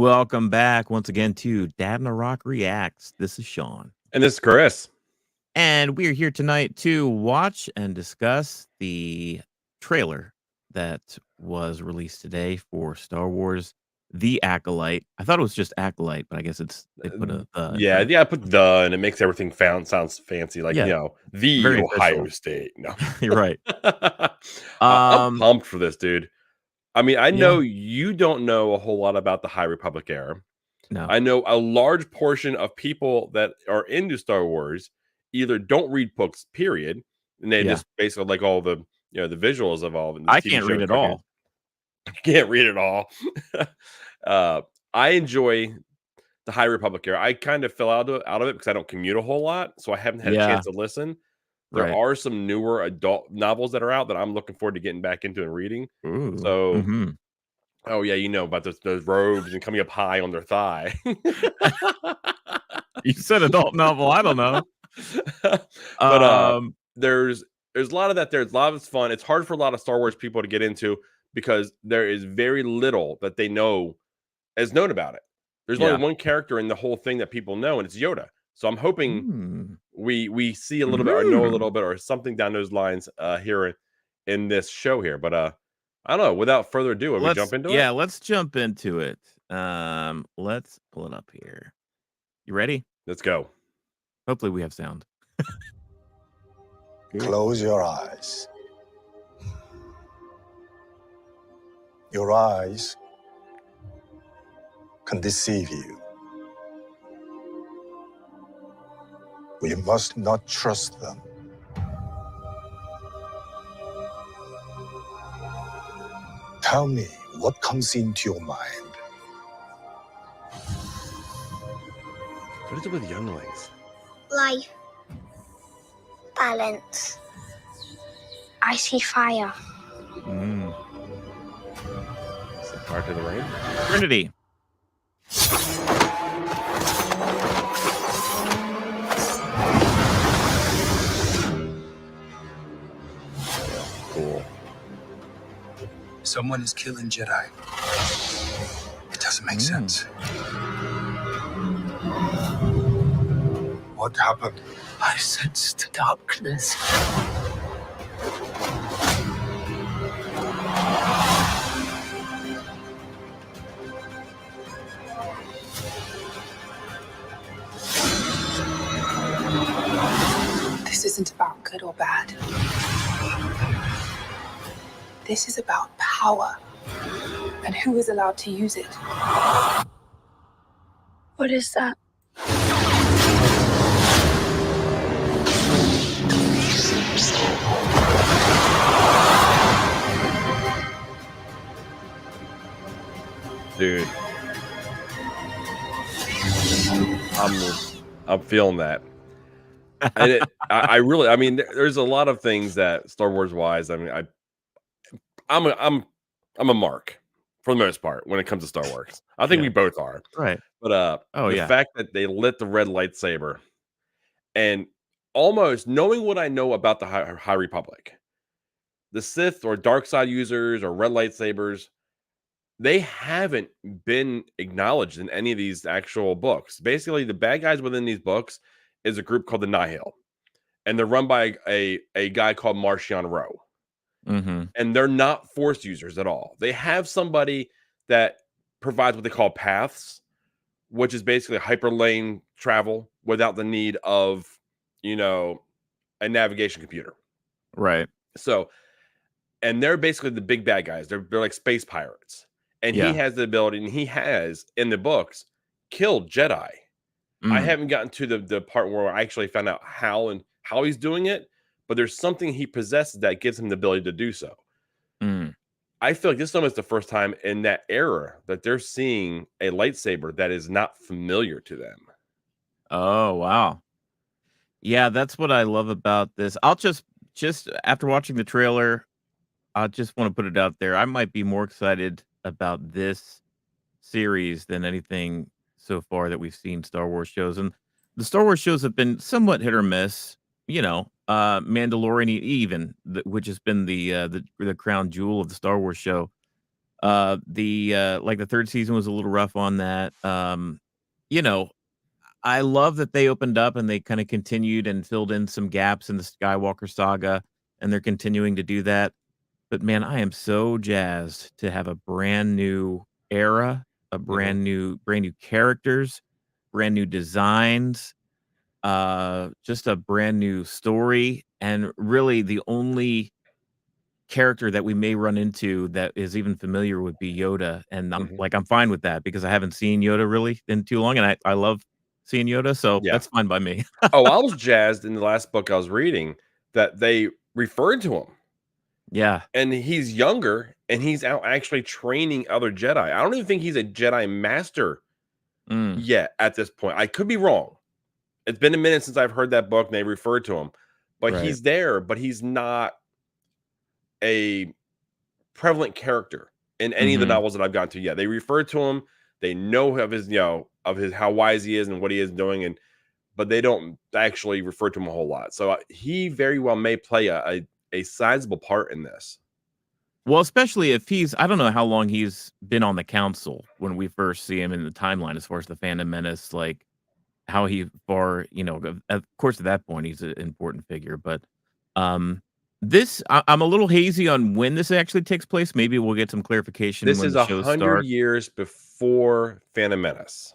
Welcome back once again to Dadnarok Reacts. This is Sean. And this is Chris. And we are here tonight to watch and discuss the trailer that was released today for Star Wars The Acolyte. I thought it was just Acolyte, but I guess they put a the. Yeah, I put the, and it makes everything sounds fancy, like the very Ohio official. State. No, You're right. I'm pumped for this, dude. I mean, I know Yeah. you don't know a whole lot about the High Republic era. No. I know a large portion of people that are into Star Wars either don't read books, period, and they just basically like all the the visuals of all of it. I can't read it all. Can't read it all. I enjoy the High Republic era. I kind of fell out of it because I don't commute a whole lot, so I haven't had a chance to listen. There are some newer adult novels that are out that I'm looking forward to getting back into and reading. Ooh. So, oh yeah, you know about those robes and coming up high on their thigh. You said adult novel. I don't know. But there's a lot of that. There's a lot of it's fun. It's hard for a lot of Star Wars people to get into because there is very little that they know as known about it. There's only one character in the whole thing that people know, and it's Yoda. So I'm hoping we see a little bit or know a little bit or something down those lines here in this show here. But I don't know. Without further ado, we jump into it? Yeah, let's jump into it. Let's pull it up here. You ready? Let's go. Hopefully we have sound. Close your eyes. Your eyes can deceive you. We must not trust them. Tell me what comes into your mind. What is it with younglings? Life. Balance. I see fire. Part of the rain. Trinity. Cool. Someone is killing Jedi. It doesn't make sense. What happened? I sensed darkness. This isn't about good or bad. This is about power and who is allowed to use it. What is that? Dude, I'm feeling that. And I really, I mean, there's a lot of things that Star Wars wise. I mean, I'm a mark for the most part when it comes to Star Wars. I think we both are, right? But the fact that they lit the red lightsaber and almost knowing what I know about the High Republic, the Sith or dark side users or red lightsabers, they haven't been acknowledged in any of these actual books. Basically, the bad guys within these books is a group called the Nihil, and they're run by a guy called Marchion Ro. And they're not Force users at all. They have somebody that provides what they call paths, which is basically hyperlane travel without the need of, a navigation computer. Right. So, and they're basically the big bad guys. They're like space pirates. And he has the ability, and he has, in the books, killed Jedi. I haven't gotten to the part where I actually found out how he's doing it, but there's something he possesses that gives him the ability to do so. I feel like this is almost the first time in that era that they're seeing a lightsaber that is not familiar to them. Oh, wow. Yeah, that's what I love about this. I'll just after watching the trailer, I just want to put it out there. I might be more excited about this series than anything so far that we've seen Star Wars shows. And the Star Wars shows have been somewhat hit or miss, Mandalorian even, which has been the crown jewel of the Star Wars show. Like the third season was a little rough on that. You know, I love that they opened up and they kind of continued and filled in some gaps in the Skywalker saga, and they're continuing to do that. But man, I am so jazzed to have a brand new era, a Mhm. brand new characters, brand new designs, just a brand new story, and really the only character that we may run into that is even familiar would be Yoda, and Mhm. I'm fine with that because I haven't seen Yoda really in too long, and I love seeing Yoda, so Yeah. that's fine by me. Oh, I was jazzed in the last book I was reading that they referred to him, Yeah. and he's younger, and he's out actually training other Jedi. I don't even think he's a Jedi master Mm, yet at this point. I could be wrong. It's been a minute since I've heard that book and they referred to him, but right. he's there, but he's not a prevalent character in any of the Mhm. novels that I've gotten to yet. They refer to him, they know of his, of his how wise he is and what he is doing, and but they don't actually refer to him a whole lot. So he very well may play a sizable part in this. Well, especially if he's I don't know how long he's been on the council when we first see him in the timeline as far as the Phantom Menace, like, how he far of course, at that point, he's an important figure, but, um, I'm a little hazy on when this actually takes place. Maybe we'll get some clarification This when is the shows 100 start. years before Phantom Menace.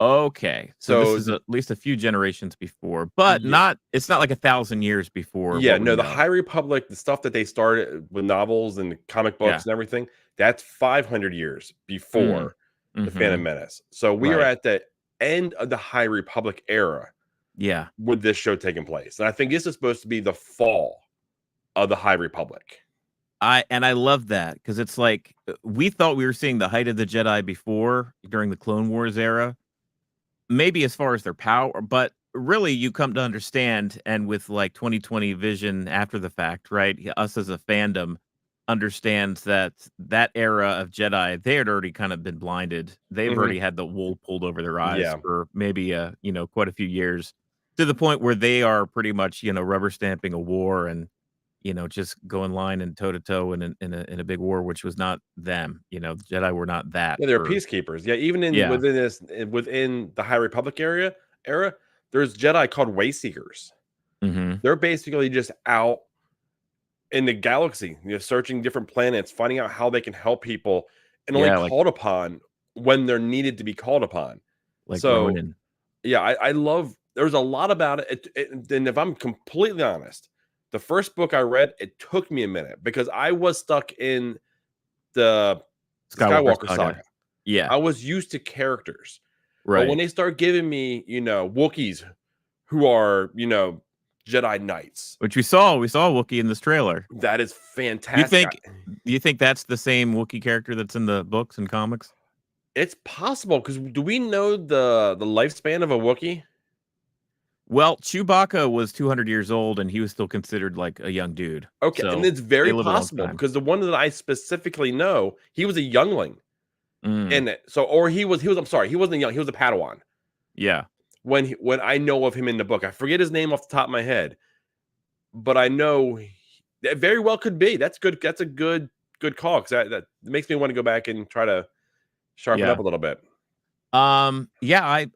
Okay, so this So is at least a few generations before, but yeah, not it's not like 1,000 years before yeah, what we no, the know. High Republic, the stuff that they started with novels and comic Yeah. books and everything, that's 500 years Mm. before the Phantom Mhm. Menace. So we are Right. at the end of the High Republic era Yeah. with this show taking place. And I think this is supposed to be the fall of the High Republic. I love that because it's like, we thought we were seeing the height of the Jedi before during the Clone Wars era, maybe as far as their power, but really you come to understand, and with like 2020 vision after the fact, right? Us as a fandom understands that that era of Jedi, they had already kind of been blinded. They've Mhm. already had the wool pulled over their eyes Yeah. for maybe quite a few years to the point where they are pretty much, rubber stamping a war and just going line and toe to toe in a big war, which was not them. The Jedi were not that Yeah, they're for peacekeepers. Yeah, even in yeah. within this within the High Republic era, there's Jedi called Wayseekers. Mhm. They're basically just out in the galaxy, searching different planets, finding out how they can help people, and only Yeah, called upon when they're needed to be called upon. like So, Ronan. yeah, I love. There's a lot about it. And if I'm completely honest, the first book I read, it took me a minute because I was stuck in the Skywalker Skywalker Saga. saga. Yeah, I was used to characters, but when right. they start giving me, Wookiees who are, Jedi Knights, Which we saw a Wookiee in this trailer. that is Do you fantastic. think do you think that's the same Wookiee character that's in the books and comics? It's possible because do we know the lifespan of a Wookiee? Well, Chewbacca was 200 years old, and he was still considered like a young dude. Okay, and So, it's they very live a long possible time. because the one that I specifically know, he was a youngling Mm, in it. So, or he was. I'm sorry, he wasn't young. He was a Padawan yeah, when I know of him in the book. I forget his name off the top of my head, but I know that very well could be. That's good. That's a good call because that makes me want to go back and try to sharpen up yeah. a little bit. Yeah, I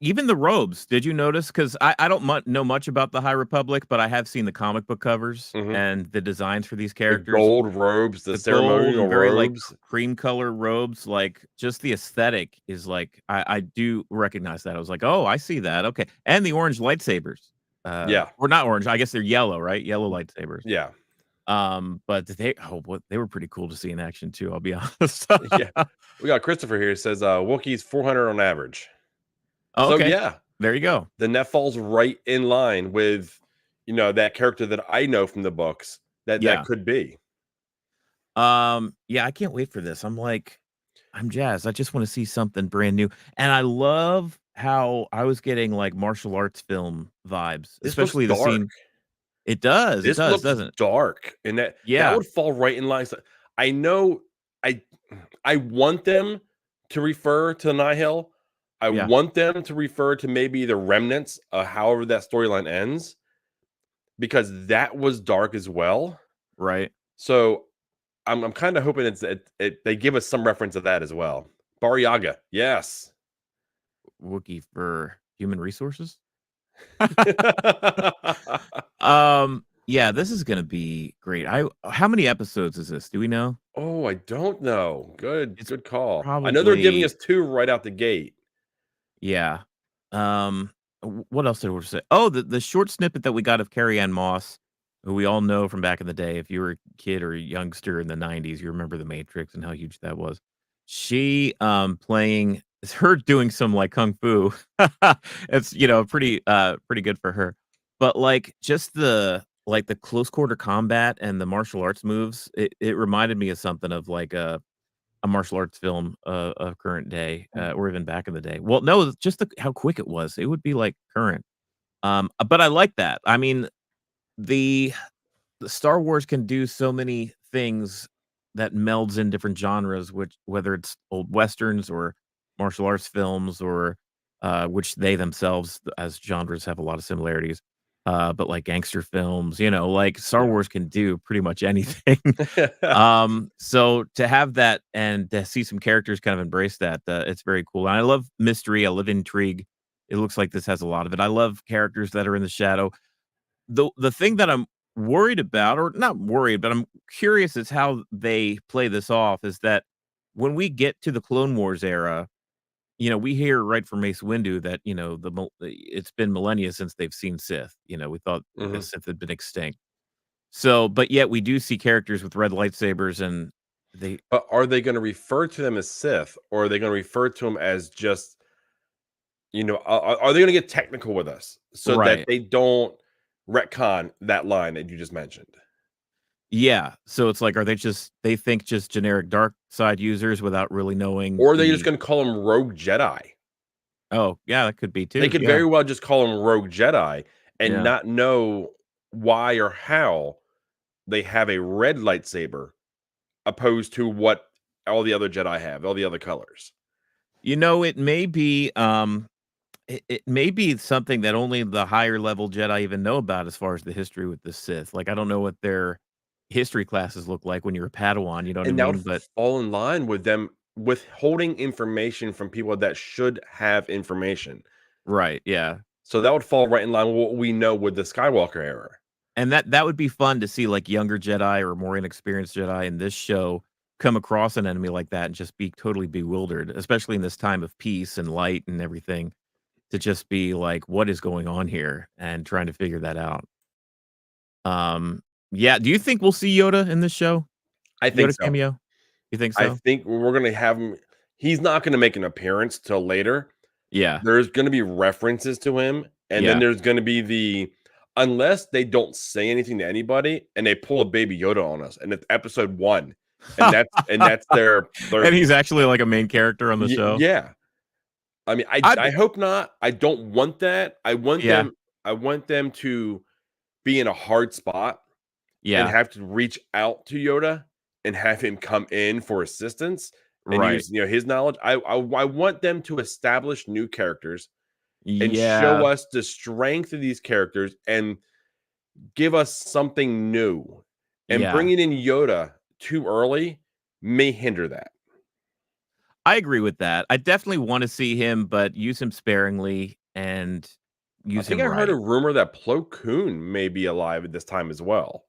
even the robes, did you notice? Because I don't know much about the High Republic, but I have seen the comic book covers Mhm. and the designs for these The characters. gold robes, the The gold ceremonial and very, like, robes. cream color robes, like, just the aesthetic is, like I do recognize that. I was like, "Oh, I see that, okay." And the orange lightsabers, Yeah, or not orange, I guess they're yellow, right? Yellow lightsabers. yeah, But they were pretty cool to see in action too, I'll be honest. yeah. We got Christopher here. He says Wookiees 400 on average. Oh, So okay. yeah, There you go. then that falls right in line with that character that I know from the books that Yeah. could be. Yeah, I can't wait for this. I'm jazzed. I just wanna see something brand new, and I love how I was getting, like, martial arts film vibes, This looks especially the dark. scene. It This does, looks doesn't it? dark, and that Yeah, would fall right in line. So I know I I want them to refer to Nihil. I yeah, want them to refer to maybe the remnants of however that storyline ends because that was dark as well. right. So I'm kind of hoping they give us some reference of that as well. Bar Yaga, yes. Wookiee for human resources? Yeah, this is gonna be great. How many episodes is this? Do we know? Oh, I don't know. It's Good call. I know they're giving probably us 2 right out the gate. yeah. What else did we say? Oh, the short snippet that we got of Carrie Ann Moss, who we all know from back in the day. If you were a kid or a youngster in the '90s, you remember The Matrix and how huge that was. She playing it's her doing some like kung fu. It's pretty good for her. But like just the close quarter combat and the martial arts moves, it reminded me of something of like a martial arts film, of current day, or even back in the day. Well, no, it's just how quick it was. It would be, like, current. But I like that. I mean, the the Star Wars can do so many things that melds in different genres, which whether it's old westerns or martial arts films or, which they themselves as genres have a lot of similarities, but like gangster films, like Star Yeah. Wars can do pretty much anything. So to have that and to see some characters kind of embrace that, it's very cool. And I love mystery. I love intrigue. It looks like this has a lot of it. I love characters that are in the shadow. The thing that I'm worried about, or not worried, but I'm curious is how they play this off is that when we get to the Clone Wars era, we hear right from Mace Windu that, it's been millennia since they've seen Sith. We thought the Mhm. Sith had been extinct. So, but yet we do see characters with red lightsabers and they But are they gonna refer to them as Sith, or are they gonna refer to them as just, are they gonna get technical with us so that right. they don't retcon that line that you just mentioned? Yeah. So it's like, are they think just generic dark side users without really knowing Or are they just the gonna call them Rogue Jedi? oh, yeah, that could be They too. could Yeah. very well just call them Rogue Jedi and Yeah. not know why or how they have a red lightsaber opposed to what all the other Jedi have, all the other colors. It may be it may be something that only the higher level Jedi even know about as far as the history with the Sith. Like I don't know what their history classes look like when you're a Padawan, you know what I And that would mean? But fall in line with them withholding information from people that should have information. right, yeah. So that would fall right in line with what we know with the Skywalker era. And that would be fun to see, like, younger Jedi or more inexperienced Jedi in this show come across an enemy like that and just be totally bewildered, especially in this time of peace and light and everything, to just be like, "What is going on here?" and trying to figure that out. Yeah, do you think we'll see Yoda in this show? I think Yoda so. cameo? You think I so? think we're gonna have him. He's not gonna make an appearance till later. Yeah, There's gonna be references to him, and then yeah. there's gonna be unless they don't say anything to anybody and they pull a Baby Yoda on us, and it's episode 1, and that's their And he's actually, like, a main character on the show? yeah. I mean, I'd I be hope not. I don't want that. yeah, I want them to be in a hard spot and yeah, have to reach out to Yoda and have him come in for assistance and right. use, his knowledge. I want them to establish new characters and show Yeah, us the strength of these characters and give us something new. And yeah. bringing in Yoda too early may hinder that. I agree with that. I definitely wanna see him, but use him sparingly and I use think him I heard a right. rumor that Plo Koon may be alive at this time as well.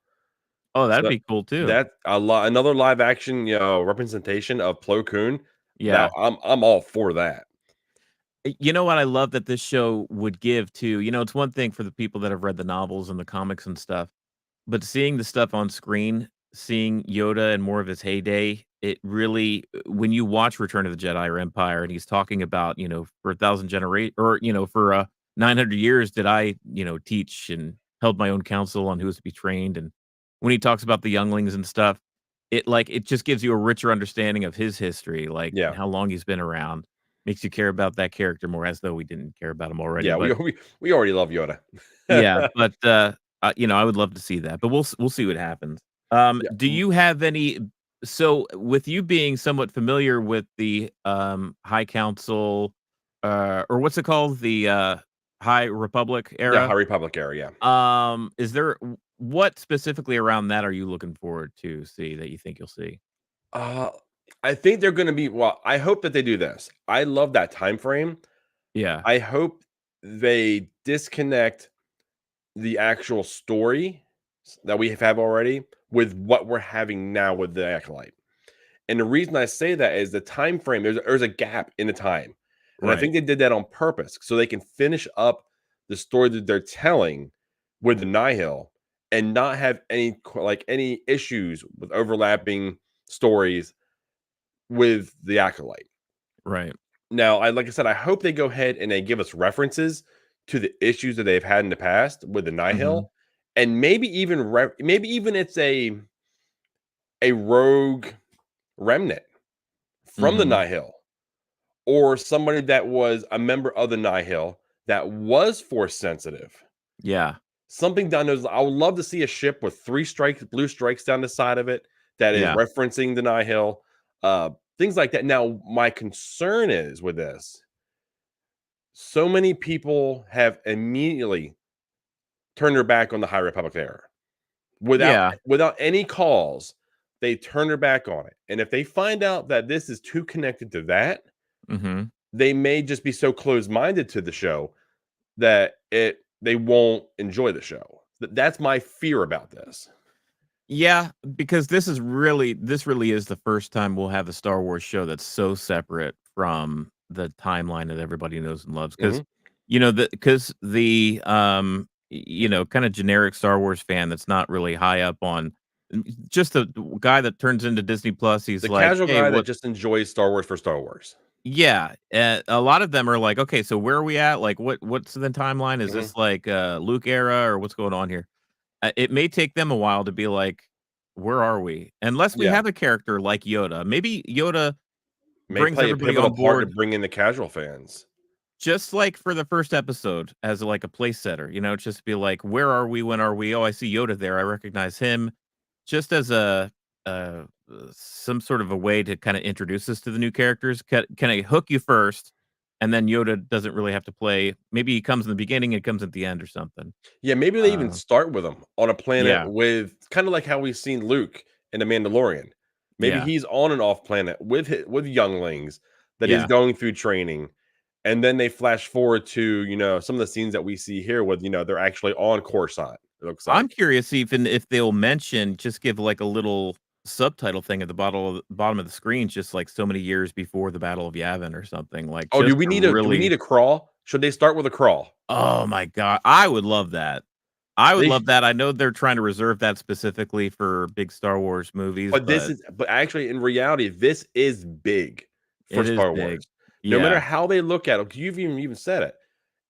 Oh, that'd So be cool too. that another live action, representation of Plo Koon. That Yeah. I'm all for that. You know what I love that this show would give too? It's one thing for the people that have read the novels and the comics and stuff, but seeing the stuff on screen, seeing Yoda and more of his heyday, it really when you watch Return of the Jedi or Empire and he's talking about, for 1,000 genera or, for, 900 years did I, teach and held my own counsel on who was to be trained, and when he talks about the younglings and stuff, it just gives you a richer understanding of his history, like, Yeah. and how long he's been around. Makes you care about that character more as though we didn't care about him already, Yeah, we but we already love Yoda. yeah, but, I would love to see that, but we'll see what happens. Yeah, Do you have any so with you being somewhat familiar with the, High Council, or what's it called? The, High Republic yeah, era? High Republic era, yeah. Is there what specifically around that are you looking forward to see that you think you'll see? Uh, I think they're gonna be well, I hope that they do this. I love that time frame. Yeah. I hope they disconnect the actual story that we have already with what we're having now with the Acolyte. And the reason I say that is the time frame, there's a gap in the time. And I Right. think they did that on purpose so they can finish up the story that they're telling with the Nihil and not have any issues with overlapping stories with the Acolyte. Right. Now, like I said, I hope they go ahead and they give us references to the issues that they've had in the past with the Mhm. Nihil, and maybe even it's a rogue remnant from the Mhm. Nihil, or somebody that was a member of the Nihil that was force sensitive. Yeah. Something down those. I would love to see a ship with blue strikes down the side of it that is Yeah. referencing the Nihil, things like that. Now, my concern is with this so many people have immediately turned their back on the High Republic era Yeah. without any cause. They turn their back on it, and if they find out that this is too connected to that, Mhm. they may just be so closed-minded to the show that they won't enjoy the show. That's my fear about this. Yeah, because this really is the first time we'll have a Star Wars show that's so separate from the timeline that everybody knows and loves. Because Mhm. kind of generic Star Wars fan that's not really high up on just the guy that turns into Disney Plus, he's The like, casual "Hey, guy that what?" just enjoys Star Wars for Star Wars. Yeah, a lot of them are like, "Okay, so where are we at? Like, what's the timeline? Is Mhm. this like, Luke era or what's going on here?" It may take them a while to be like, "Where are we?" Unless we Yeah. have a character like Yoda. Maybe Yoda May brings play a everybody pivotal on part to board bring in the casual fans. just like for the first episode as like a place setter, just be like, "Where are we? When are we? Oh, I see Yoda there. I recognize him." Just as some sort of a way to kinda introduce us to the new characters. Can I hook you first, and then Yoda doesn't really have to play. Maybe he comes in the beginning and comes at the end or something. Yeah, maybe they even Uh, start with him on a planet yeah, with kind of like how we've seen Luke in The Mandalorian. Maybe yeah, he's on an off planet with younglings that is yeah. going through training, and then they flash forward to some of the scenes that we see here with they're actually on Coruscant. It looks I'm like. curious even if they'll mention just give, like, a little subtitle thing at the bottom of the screen, just, like, so many years before the Battle of Yavin or something, like, Oh, just to do we really. need a crawl? Should they start with a crawl? Oh my god, I would love that. I would They love that. I know they're trying to reserve that specifically for big Star Wars movies, but but actually in reality, this is big for it is Star big. Wars. No matter Yeah, how they look at it, you've even said it.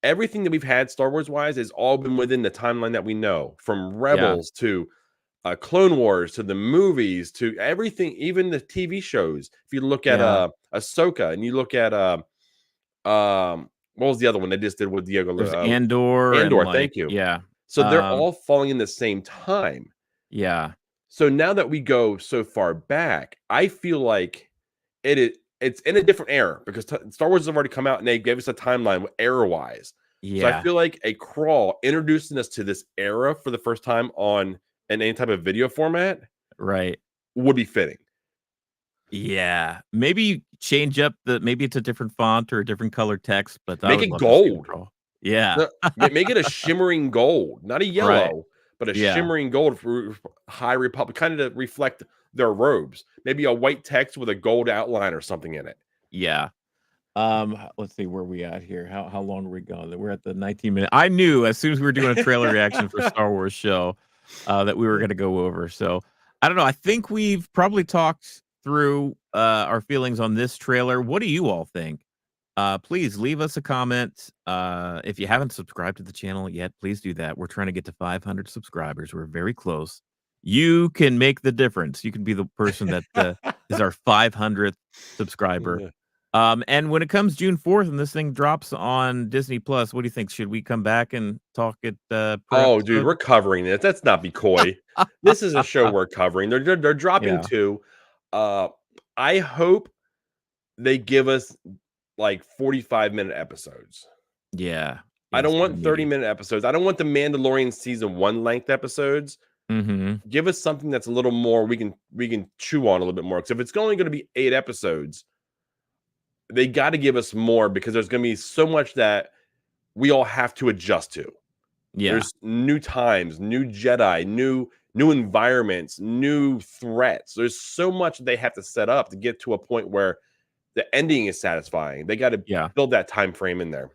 Everything that we've had Star Wars wise has all been within the timeline that we know, from yeah, Rebels to Clone Wars to the movies to everything, even the TV shows. If you look at yeah. Ahsoka and you look at what was the other one they just did with There's Diego Andor and, Andor? like, Thank you. yeah, So they're all falling in the same time. yeah, So now that we go so far back, I feel like it's in a different era because Star Wars has already come out and they gave us a timeline era wise. So I yeah, feel like a crawl introducing us to this era for the first time on in any type of video format right. would be fitting. Yeah. Maybe change up maybe it's a different font or a different color text, but I Make would it love to see the gold. crawl. Yeah. No, make it a shimmering gold, not a Right. yellow, but a Yeah, shimmering gold for High Republic, kind of to reflect their robes. Maybe a white text with a gold outline or something in it. yeah. Let's see where we at here. How long are we going? We're at the 19-minute. I knew as soon as we were doing a trailer reaction for Star Wars show, that we were gonna go over. So I don't know. I think we've probably talked through our feelings on this trailer. What do you all think? Please leave us a comment. If you haven't subscribed to the channel yet, please do that. We're trying to get to 500 subscribers. We're very close. You can make the difference. You can be the person that is our 500th subscriber. Yeah. And when it comes June 4th and this thing drops on Disney Plus, what do you think? Should we come back and talk it per Oh, dude, episode? we're covering this. Let's not be coy. This is a show we're covering. They're dropping Yeah. 2. Uh, I hope they give us like 45-minute episodes. Yeah. I don't kinda want meaty. 30-minute episodes. I don't want the Mandalorian season 1 length episodes. Mhm. Give us something that's a little more we can chew on a little bit more. Because if it's only gonna be 8 episodes, they gotta give us more because there's gonna be so much that we all have to adjust to. Yeah. There's new times, new Jedi, new environments, new threats. There's so much they have to set up to get to a point where the ending is satisfying. They gotta Yeah. build that time frame in there.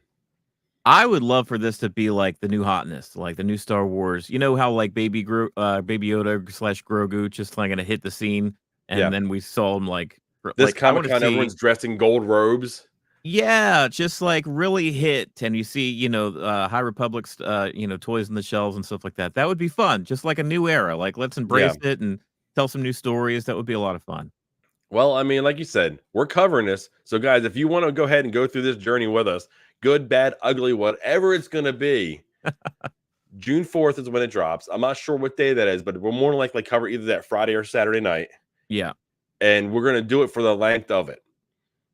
I would love for this to be like the new hotness, like the new Star Wars. You know how like Baby Yoda/Grogu just like gonna hit the scene, and Yeah. then we saw him This I want to Comic-Con, see, everyone's dressed in gold robes. yeah, just like really hit, and you see, High Republic's, toys in the shelves and stuff like that. That would be fun, just like a new era. Like let's Yeah. embrace it and tell some new stories. That would be a lot of fun. Well, I mean, like you said, we're covering this. So, guys, if you want to go ahead and go through this journey with us, good, bad, ugly, whatever it's going to be, June 4th is when it drops. I'm not sure what day that is, but we'll more than likely cover either that Friday or Saturday night. Yeah, And we're going to do it for the length of it.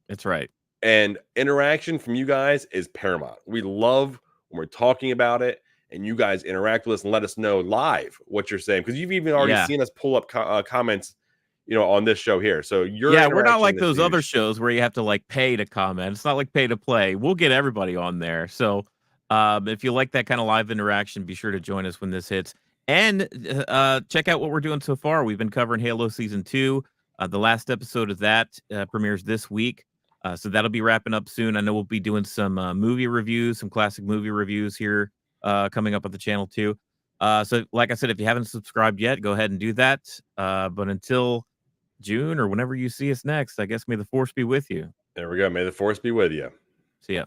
that's right. And interaction from you guys is paramount. We love when we're talking about it and you guys interact with us and let us know live what you're saying. Because you've even already Yeah. seen us pull up comments, on this show here. So your Yeah, we're not interaction like is those other huge. shows where you have to like pay to comment. It's not like pay to play. We'll get everybody on there. So, if you like that kind of live interaction, be sure to join us when this hits. And check out what we're doing so far. We've been covering Halo Season 2. The last episode of that premieres this week. So that'll be wrapping up soon. I know we'll be doing some movie reviews, some classic movie reviews here coming up on the channel too. So, like I said, if you haven't subscribed yet, go ahead and do that. But until June or whenever you see us next, I guess may the force be with you. There we go. May the force be with you. See ya.